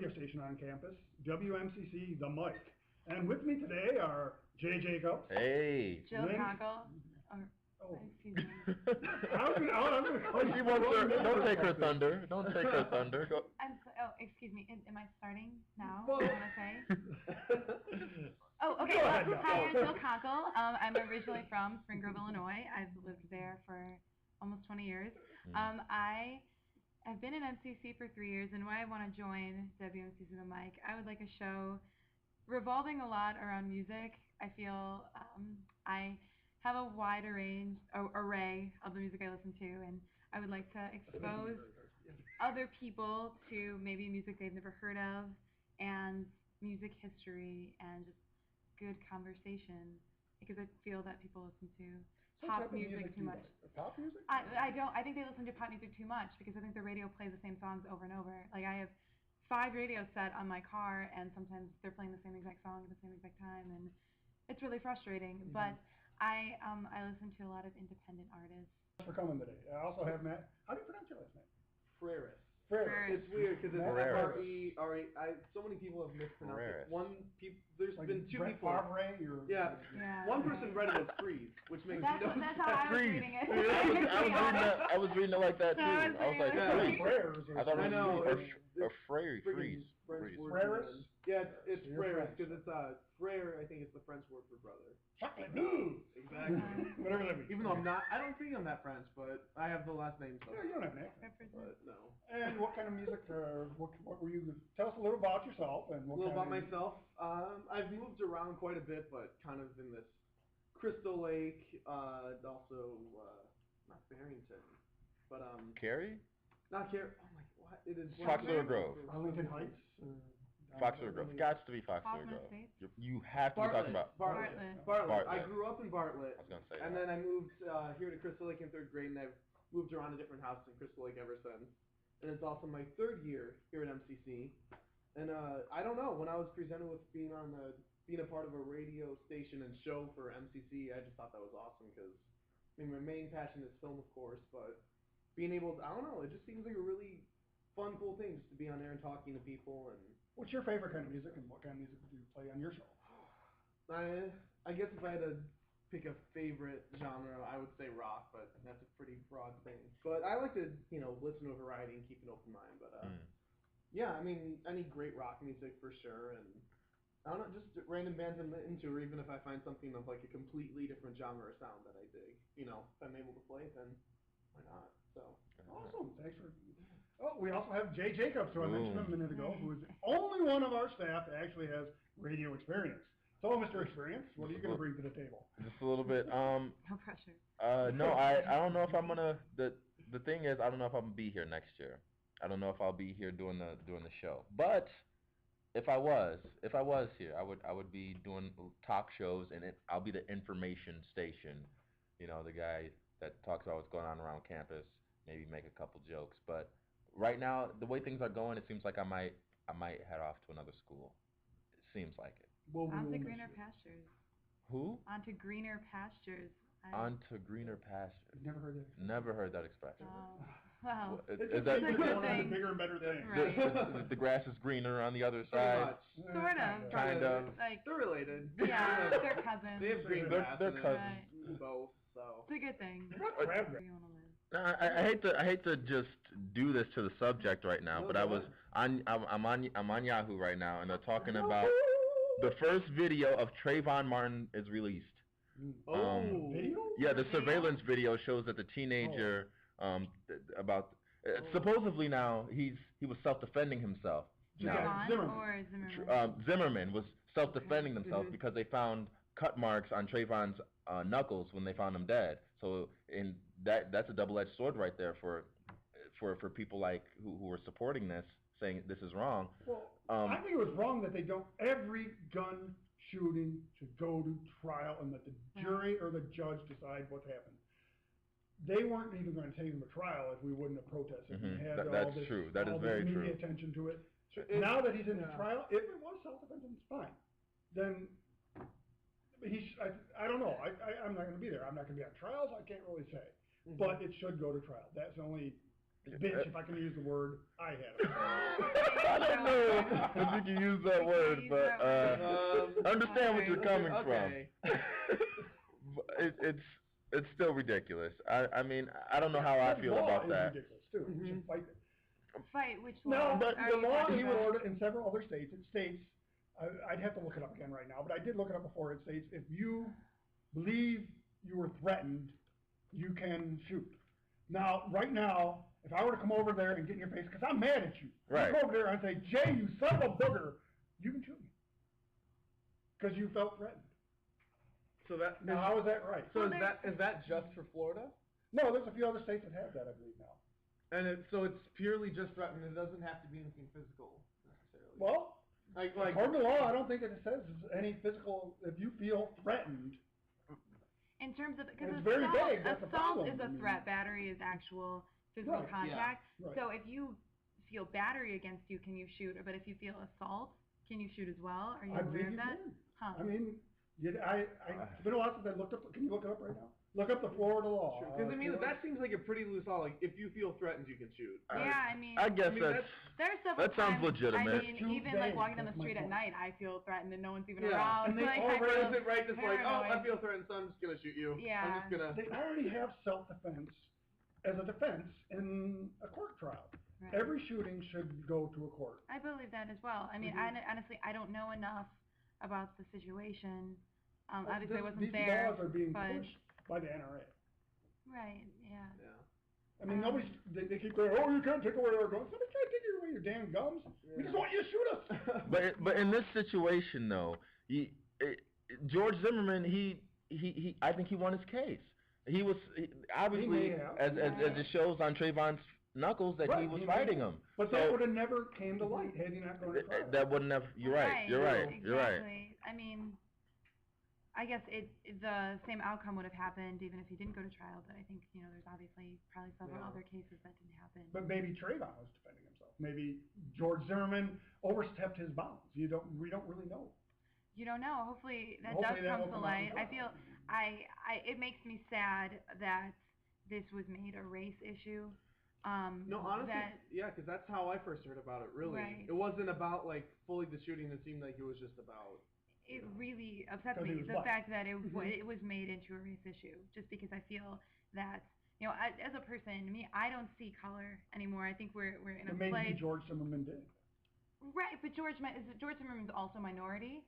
radio station on campus, WMCC, The Mic. And with me today are Jay Jacobs. Hey. Jill Cockle. Oh. Excuse me. Don't take her thunder. Don't take her thunder. Go. Excuse me. Am I starting now? Well, I want to say. Oh, okay. Hi, I'm Jill Cockle. I'm originally from Spring Grove, Illinois. I've lived there for almost 20 years. I've been in MCC for 3 years, and why I want to join WMCC The Mic, I would like a show revolving a lot around music. I feel I have a wide array of the music I listen to, and I would like to expose other people to maybe music they've never heard of, and music history, and just good conversation, because I feel that people listen to pop music too much. Pop music? I don't. I think they listen to pop music too much, because I think the radio plays the same songs over and over. Like, I have 5 radios set on my car, and sometimes they're playing the same exact song at the same exact time, and it's really frustrating. But I listen to a lot of independent artists. Thanks for coming today. I also have Matt. How do you pronounce your last name? Freris. Freris. It's weird because it's Ferreris. so many people have mispronounced Ferreris. it. There's Like been 2 Brett people. Favre, Yeah. One person read it as Freeze, which makes That's how I was Freeze. reading it. I was reading it like that too. I was like, Freris. I thought I know, it was Freeze. Freris? Yeah, it's So you're Freris French. because it's frère. I think it's the French word for brother. Chocolate. Exactly. Whatever that means. Even though I don't think I'm that French, but I have the last name. So. Yeah, you don't have an accent. But no. And what kind of music, what were you, tell us a little about yourself. And A little about myself. I've moved around quite a bit, but kind of in this Crystal Lake, also not Barrington, but Carrie? not Carrie. Oh my, what? It is Fox River Grove. Arlington Heights. Fox River Grove. Got to be Fox River Hoffman Grove. Estates? You have to be talking about Bartlett. Bartlett. I grew up in Bartlett. I was gonna say and that. then I moved here to Crystal Lake in 3rd grade, and I've moved around to different houses in Crystal Lake ever since. And it's also my 3rd year here at MCC. And I don't know, when I was presented with being a part of a radio station and show for MCC, I just thought that was awesome because, I mean, my main passion is film, of course, but being able to, I don't know, it just seems like a really fun, cool thing just to be on there and talking to people. And What's your favorite kind of music, and what kind of music do you play on your show? I guess if I had to pick a favorite genre, I would say rock, but that's a pretty broad thing. But I like to, listen to a variety and keep an open mind. But yeah, I mean, any great rock music for sure, and I don't know, just random bands I'm into, or even if I find something of like a completely different genre or sound that I dig, if I'm able to play it, then why not? So Awesome. Thanks for. Oh, we also have Jay Jacobs, who I mentioned a minute ago, who is the only one of our staff that actually has radio experience. So, Mr. Experience, what are you going to bring to the table? Just a little bit. No pressure. No, I don't know if I'm gonna. The thing is, I don't know if I'm gonna be here next year. I don't know if I'll be here doing the show. But if I was here, I would be doing talk shows, and I'll be the information station. The guy that talks about what's going on around campus. Maybe make a couple jokes. But right now, the way things are going, it seems like I might head off to another school. It seems like it. On to greener pastures. Who? On to greener pastures. On to greener pastures. Never heard that. Never heard that expression. Well, Is It's that going on to thing. bigger and better things. Right. the grass is greener on the other pretty side? much. Sort of. Kind of. Like, They're related. yeah, they're cousins. They have green They're grass. cousins. and both. So. It's a good thing. They're not crabgrass. Where you want to live. No, I hate to just do this to the subject right now, but I'm on Yahoo right now, and they're talking about the first video of Trayvon Martin is released. Video? Yeah, the surveillance video shows that the teenager supposedly now he was self-defending himself. Now, Zimmerman was self-defending himself because they found cut marks on Trayvon's knuckles when they found him dead. So that's a double-edged sword right there for people like who were supporting this, saying this is wrong. Well, I think it was wrong that they don't. Every gun shooting should go to trial and let the jury or the judge decide what happened. They weren't even going to take him to trial if we wouldn't have protested. That's true. That is very true. Media attention to it. So now that he's in the trial, if it was self-defense, it's fine. Then I don't know. I'm not going to be there. I'm not going to be on trials. I can't really say. But it should go to trial. That's the only bitch, if I can use the word, I had him. I don't know if you can use that word, but understand what you're coming from. It's still ridiculous. I mean, I don't know how I feel about that. It's ridiculous too. You should fight it. Fight which No, law? but Are the you law talking in about? Florida and several other states, I'd have to look it up again right now, but I did look it up before. It states if you believe you were threatened, you can shoot. Now, right now, if I were to come over there and get in your face, because I'm mad at you, Right. I come over there and say, Jay, you son of a booger, you can shoot me. Because you felt threatened. So that Now, how is that right? So is that just for Florida? No, there's a few other states that have that, I believe, now. And so it's purely just threatened. It doesn't have to be anything physical necessarily. Well, like according to law, I don't think that it says any physical, if you feel threatened. In terms of, because It's very vague, that's the assault problem. is a threat, battery is actual physical Right, contact. yeah, right. So if you feel battery against you, can you shoot? But if you feel assault, can you shoot as well? Are you I aware believe of that? you Huh. can. I mean, it's been a while since I looked up, can you look it up right now? Look up the Florida law. Because I mean, that seems like a pretty loose law. Like, if you feel threatened, you can shoot. Yeah, I mean, I guess there's several that sounds times, legitimate. I mean, Too even like vague, walking down the that's my street at point. night, I feel threatened and no one's even Yeah. around. And they like, already- Or is it right? Just like, oh, I paranoid. feel threatened, so I'm just gonna shoot you. Yeah. I'm just gonna. They already have self-defense as a defense in a court trial. Right. Every shooting should go to a court. I believe that as well. I mean, honestly, I don't know enough about the situation. Obviously, I wasn't These there. laws are being but pushed by the NRA. right, yeah. Yeah. I mean, they keep going, oh, you can't take away our guns. Somebody can't take away your damn guns. We just want you to shoot us. But in this situation though, George Zimmerman, I think he won his case. He was obviously, as it shows on Trayvon's knuckles, that he was fighting him. But that would have never came to light had he not gone to trial. That wouldn't have. You're right. You're right. You're right. Exactly. I mean, I guess the same outcome would have happened even if he didn't go to trial. But I think there's obviously probably several other cases that didn't happen. But maybe Trayvon was defending himself. Maybe George Zimmerman overstepped his bounds. We don't really know. You don't know. Hopefully that Hopefully does that come will to come out light. in I feel it makes me sad that this was made a race issue. No, honestly, because that's how I first heard about it. Really, Right. It wasn't about like fully the shooting. It seemed like it was just about. It really upsets Because he me, was the black. fact that it was made into a race issue, just because I feel that, as a person, I don't see color anymore. I think we're in a Maybe place. George Zimmerman did. Right, but George Zimmerman's also minority,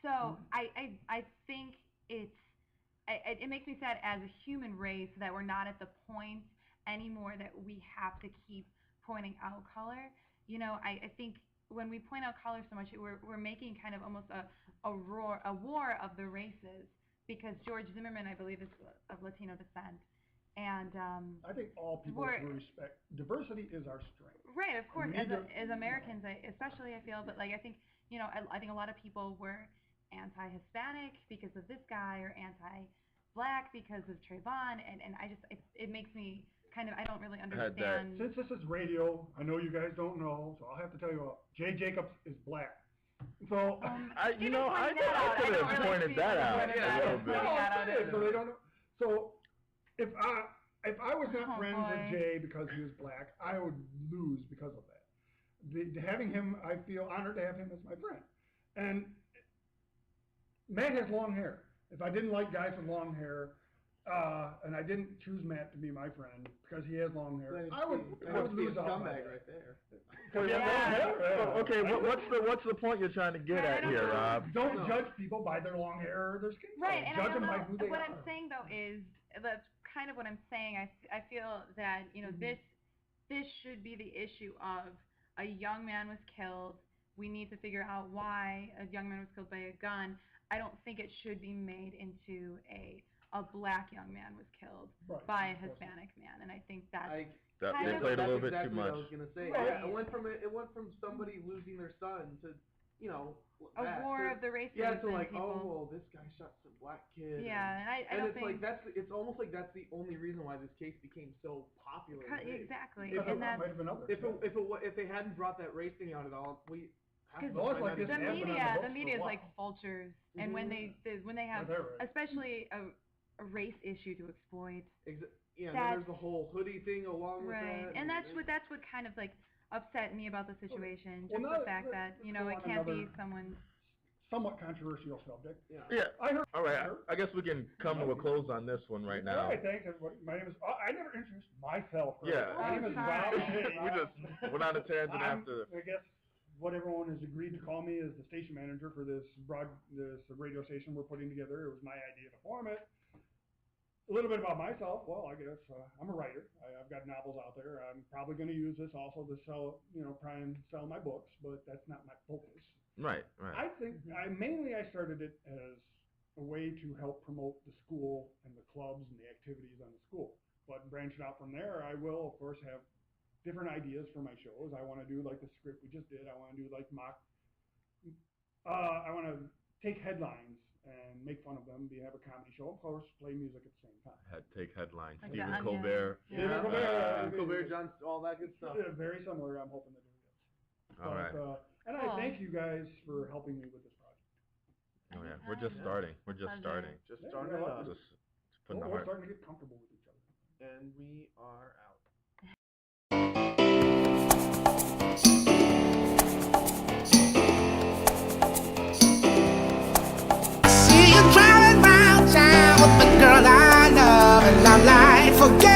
so I think it makes me sad as a human race that we're not at the point anymore that we have to keep pointing out color. I think when we point out color so much, we're making kind of almost a war of the races, because George Zimmerman, I believe, is of Latino descent, and I think all people should respect. Diversity is our strength. right, of course, We need as Americans, especially, I feel, but like I think I think a lot of people were anti-Hispanic because of this guy, or anti-Black because of Trayvon, and I just it makes me kind of, I don't really understand. Since this is radio, I know you guys don't know, so I'll have to tell you all. Jay Jacobs is black. So I could have pointed that out a little bit. So they don't know. So if I was not friends with Jay because he was black, I would lose because of that. Having him, I feel honored to have him as my friend. And Matt has long hair. If I didn't like guys with long hair, and I didn't choose Matt to be my friend because he has long hair, I would lose a scumbag right there. Okay, what's the point you're trying to get at here, Rob? Don't judge people by their long hair or their skin color. Right, and judge them by who they what are. I'm saying though is, that's kind of what I'm saying. I feel that this should be the issue of a young man was killed. We need to figure out why a young man was killed by a gun. I don't think it should be made into a black young man was killed by a Hispanic man, and I think that's they played a little bit too much. What I was gonna say. Right. Yeah, it went from somebody losing their son to a war of the races. Yeah, to like, people. oh well, this guy shot some black kid. Yeah, and I it's don't think like it's almost like that's the only reason why this case became so popular. Exactly, If and that's if they hadn't brought that race thing out at all, the media is like vultures, and when they have especially a race issue to exploit. Yeah, and then there's the whole hoodie thing along with right, that. and that's what kind of like upset me about the situation. Well, Just the fact that it can't be someone's somewhat controversial subject. Yeah. I heard. All right. I guess we can come to a close on this one right now. All right, thanks everybody. My name is. I never introduced myself. Yeah. My name is sorry. Rob. We just went on a tangent after. I guess what everyone has agreed to call me is the station manager for this radio station we're putting together. It was my idea to form it. A little bit about myself. Well, I guess I'm a writer. I've got novels out there. I'm probably going to use this also to sell, try and sell my books, but that's not my focus. Right. I think I started it as a way to help promote the school and the clubs and the activities on the school. But branching out from there, I will, of course, have different ideas for my shows. I want to do like the script we just did. I want to do like I want to take headlines and make fun of them, have a comedy show, of course, play music at the same time. Take headlines. Like Stephen Colbert. Colbert, John, all that good stuff. Very similar, I'm hoping to do this. All right. And I thank you guys for helping me with this project. Oh yeah, we're just starting. Just starting up. Just putting We're starting to get comfortable with each other. And we are out. See you driving round town with the girl I love, and I'm like, forget